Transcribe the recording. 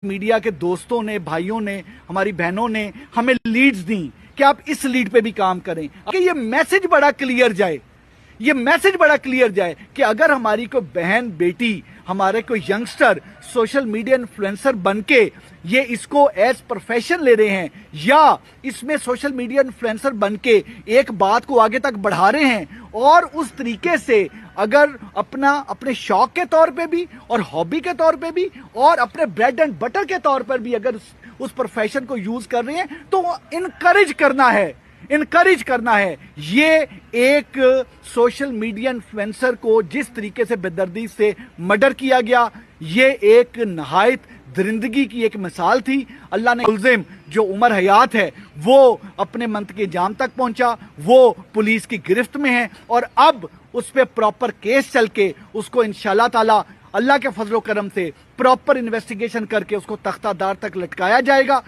Media के दोस्तों ने, भाइयों ने, हमारी बहनों ने हमें लीड्स दी कि आप इस लीड पे भी काम करें कि ये मैसेज बड़ा क्लियर जाए, ये मैसेज बड़ा क्लियर जाए कि अगर हमारी कोई बहन बेटी, हमारे कोई यंगस्टर सोशल मीडिया इन्फ्लुएंसर बनके ये इसको एज प्रोफेशन ले रहे हैं या इसमें सोशल मीडिया इन्फ्लुएंसर बनके एक बात को आगे तक बढ़ा रहे हैं और उस तरीके से अगर अपने शौक के तौर पे भी और हॉबी के तौर पे भी और अपने ब्रेड एंड बटर के तौर पर भी अगर उस प्रोफेशन को यूज कर रहे हैं तो इनकरेज करना है। ये एक सोशल मीडिया इन्फ्लुएंसर को जिस तरीके से बेदर्दी से मर्डर किया गया, ये एक नहायत दरिंदगी की एक मिसाल थी। अल्लाह ने मुल्जिम जो उमर हयात है वो अपने मंतके जाम तक पहुंचा, वो पुलिस की गिरफ्त में है और अब उस पर प्रॉपर केस चल के उसको इंशाअल्लाह ताला अल्लाह के फजलो करम से प्रॉपर इन्वेस्टिगेशन करके उसको तख्तादार तक लटकाया जाएगा।